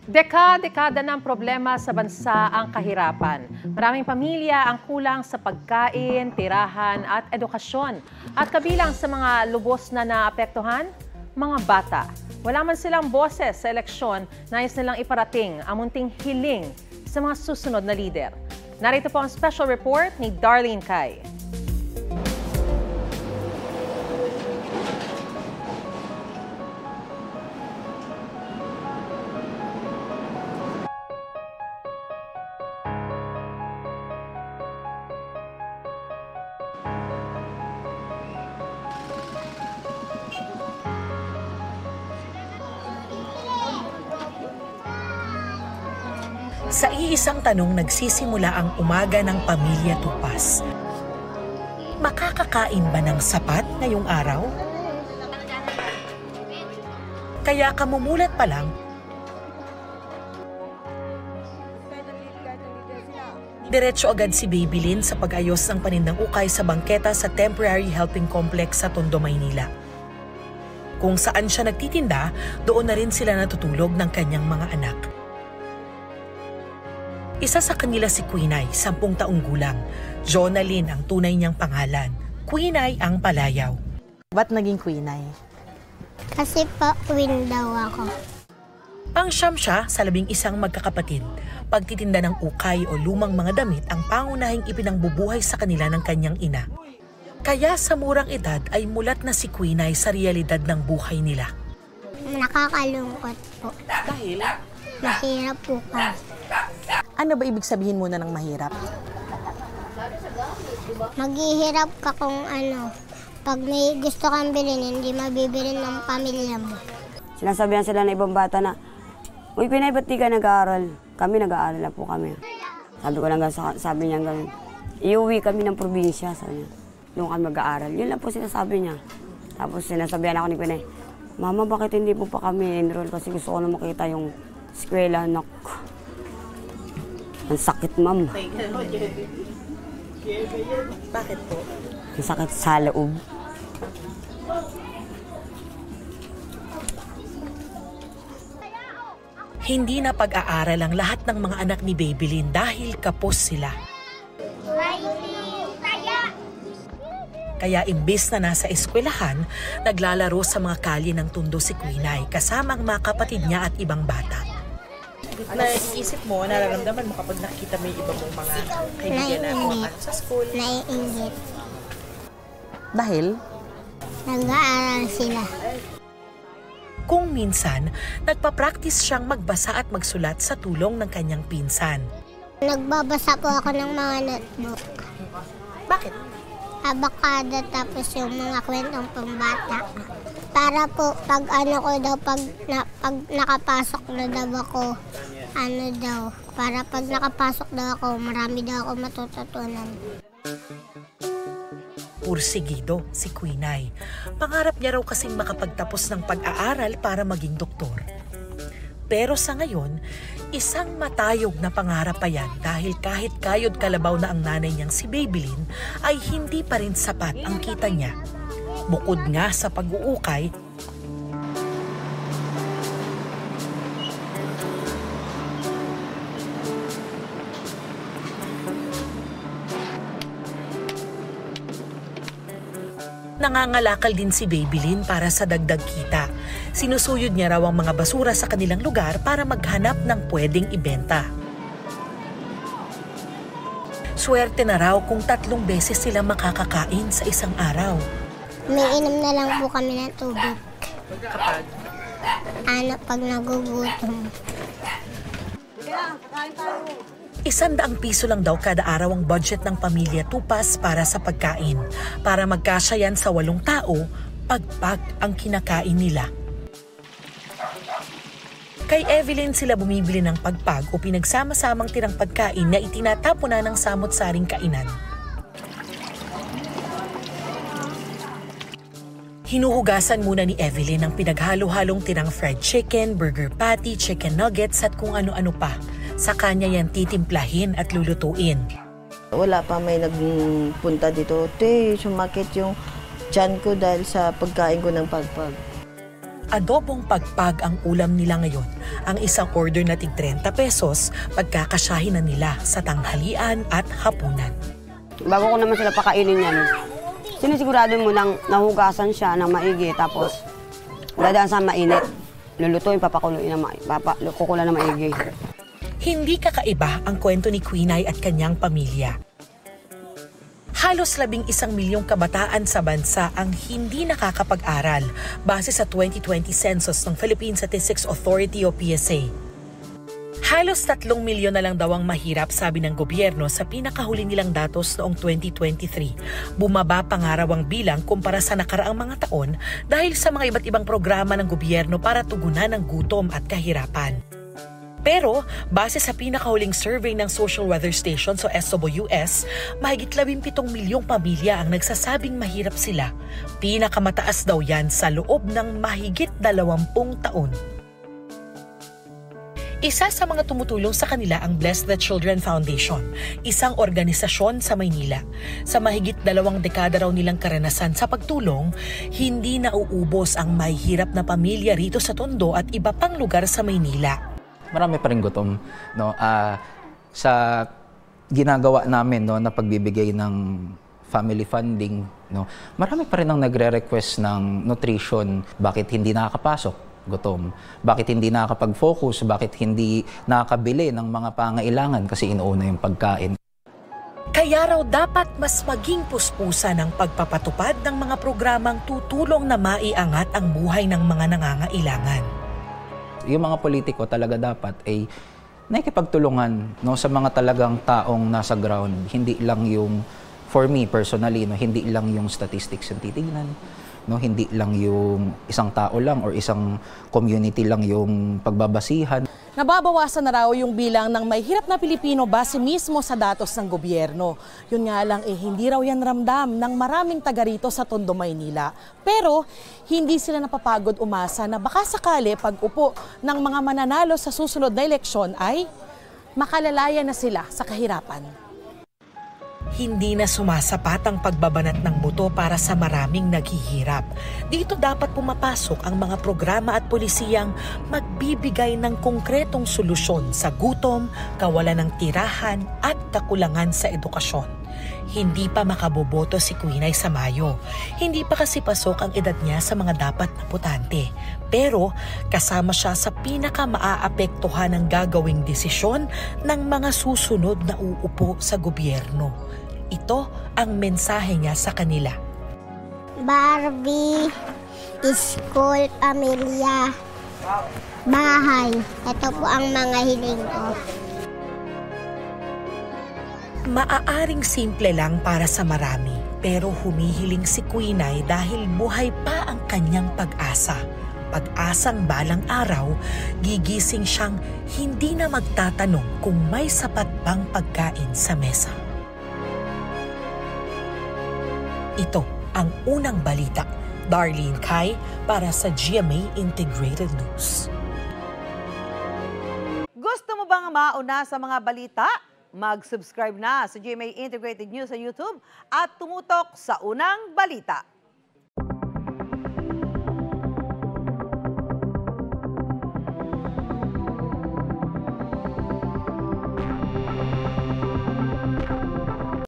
Dekada ng problema sa bansa ang kahirapan. Maraming pamilya ang kulang sa pagkain, tirahan at edukasyon. At kabilang sa mga lubos na naapektuhan, mga bata. Wala man silang boses sa eleksyon, nais nilang iparating ang munting hiling sa mga susunod na lider. Narito po ang special report ni Darlene Cay. Sa iisang tanong nagsisimula ang umaga ng pamilya Tupas. Makakakain ba ng sapat ngayong araw? Kaya kamumulat pa lang, diretso agad si Babylin sa pag-ayos ng panindang ukay sa bangketa sa Temporary Helping Complex sa Tondo, Maynila. Kung saan siya nagtitinda, doon na rin sila natutulog ng kanyang mga anak. Isa sa kanila si Quinay, 10 taong gulang. Jonalyn ang tunay niyang pangalan. Quinay ang palayaw. Ba't naging Quinay? Kasi po, queen daw ako. Pangsyam siya sa 11 magkakapatid. Pagtitinda ng ukay o lumang mga damit ang pangunahing ipinangbubuhay sa kanila ng kanyang ina. Kaya sa murang edad ay mulat na si Quinay sa realidad ng buhay nila. Nakakalungkot po. Dahil? Mahirap po kasi. Ano ba ibig sabihin muna ng mahirap? Maghihirap ka kung ano. Pag may gusto kang bilhin, hindi mabibili ng pamilya mo. Sinasabihan sila ng ibang bata na, "Uy, Pinay, ba't di ka nag-aaral?" Kami nag-aaral na po kami. Sabi ko lang, sabi niya gano'n, iuwi kami ng probinsya, sabi niya. Doon kami mag-aaral. Yun lang po sinasabi niya. Tapos sinasabihan ako ni Pinay, "Mama, bakit hindi po pa kami enroll? Kasi gusto ko na makita yung eskwela, anak." Ang sakit, ma'am. Bakit po? Ang sakit sa loob. Hindi na pag-aaral ang lahat ng mga anak ni Babylin dahil kapos sila. Kaya imbes na nasa eskwelahan, naglalaro sa mga kalye ng Tondo si Quinay kasama ang mga kapatid niya at ibang bata. Naiisip mo, nararamdaman mo kapag nakikita mo yung iba mong mga kaibigan na kumakain sa school? Naiinggit. Dahil? Nag-aaral sila. Kung minsan, nagpa-practice siyang magbasa at magsulat sa tulong ng kanyang pinsan. Nagbabasa po ako ng mga notebook. Bakit? Abakada tapos yung mga kwentong pambata. Para po pag ano ko daw, pag nakapasok na daw ako, ano daw, para pag nakapasok daw ako, marami daw ako matututunan. Pursigido si Quinay. Pangarap niya raw kasing makapagtapos ng pag-aaral para maging doktor. Pero sa ngayon, isang matayog na pangarap pa yan dahil kahit kayod kalabaw na ang nanay niyang si Babylin, ay hindi pa rin sapat ang kita niya. Bukod nga sa pag-uukay, nangangalakal din si Babylin para sa dagdag kita. Sinusuyod niya raw ang mga basura sa kanilang lugar para maghanap ng pwedeng ibenta. Swerte na raw kung 3 beses sila makakakain sa isang araw. Umiinom na lang po kami ng tubig. Kapag? Ano, pag nagugutom. 100 piso lang daw kada araw ang budget ng pamilya Tupas para sa pagkain. Para magkasya yan sa 8 tao, pagpag ang kinakain nila. Kay Evelyn sila bumibili ng pagpag o pinagsama-samang tirang pagkain na itinatapo na ng samot-saring kainan. Hinuhugasan muna ni Evelyn ang pinaghalo-halong tirang fried chicken, burger patty, chicken nuggets at kung ano-ano pa. Sa kanya yan titimplahin at lulutuin. Wala pa may nagpunta dito. Sumakit yung tiyan ko dahil sa pagkain ko ng pagpag. adobong pagpag ang ulam nila ngayon. Ang isang order na tig 30 pesos, pagkakasyahin na nila sa tanghalian at hapunan. Bago ko naman sila pakainin yan, sinisigurado mo nang nahugasan siya ng maigi, tapos dadaan sa mainit. Lulutuin, kukulan na maigi. Hindi kakaiba ang kwento ni Quinay at kanyang pamilya. Halos 11 milyong kabataan sa bansa ang hindi nakakapag-aral base sa 2020 census ng Philippine Statistics Authority o PSA. Halos 3 milyon na lang daw ang mahirap, sabi ng gobyerno sa pinakahuli nilang datos noong 2023. Bumaba pa nga raw ang bilang kumpara sa nakaraang mga taon dahil sa mga iba't ibang programa ng gobyerno para tugunan ang gutom at kahirapan. Pero, base sa pinakahuling survey ng Social Weather Station o SWS, mahigit 17 milyong pamilya ang nagsasabing mahirap sila. Pinakamataas daw yan sa loob ng mahigit 20 taon. Isa sa mga tumutulong sa kanila ang Bless the Children Foundation, isang organisasyon sa Maynila. Sa mahigit 2 dekada raw nilang karanasan sa pagtulong, hindi nauubos ang mahihirap na pamilya rito sa Tondo at iba pang lugar sa Maynila. Marami pa rin gutom, no? Sa ginagawa namin, no, na pagbibigay ng family funding, no, marami pa rin ang nagre-request ng nutrition. Bakit hindi nakakapasok? Gutom. Bakit hindi nakakapag-focus? Bakit hindi nakakabili ng mga pangailangan? Kasi inuuna yung pagkain. Kaya raw dapat mas maging puspusan ang pagpapatupad ng mga programang tutulong na maiangat ang buhay ng mga nangangailangan. Yung mga politiko talaga dapat ay nakikipagtulungan, no, sa mga talagang taong nasa ground. Hindi lang yung, for me personally, no, hindi lang yung statistics yung titignan. No, hindi lang yung isang tao lang or isang community lang yung pagbabasihan. Nababawasan na raw yung bilang ng may hirap na Pilipino base mismo sa datos ng gobyerno. Yun nga lang hindi raw yan ramdam ng maraming taga rito sa Tondo, Maynila. Pero hindi sila napapagod umasa na baka sakali pag-upo ng mga mananalo sa susunod na eleksyon ay makalalaya na sila sa kahirapan. Hindi na sumasapat ang pagbabanat ng buto para sa maraming naghihirap. Dito dapat pumapasok ang mga programa at polisiyang magbibigay ng konkretong solusyon sa gutom, kawalan ng tirahan at kakulangan sa edukasyon. Hindi pa makaboboto si Quinay sa Mayo. Hindi pa kasi pasok ang edad niya sa mga dapat na botante. Pero kasama siya sa pinaka-maaapektuhan ng gagawing desisyon ng mga susunod na uupo sa gobyerno. Ito ang mensahe niya sa kanila. Barbie, school, pamilya, bahay. Ito po ang mga hiling ko. Maaaring simple lang para sa marami, pero humihiling si Quinay dahil buhay pa ang kanyang pag-asa. Pag-asang balang araw, gigising siyang hindi na magtatanong kung may sapat bang pagkain sa mesa. Ito ang unang balita. Darlene Kai para sa GMA Integrated News. Gusto mo bang mauna sa mga balita? Mag-subscribe na sa GMA Integrated News sa YouTube at tumutok sa unang balita.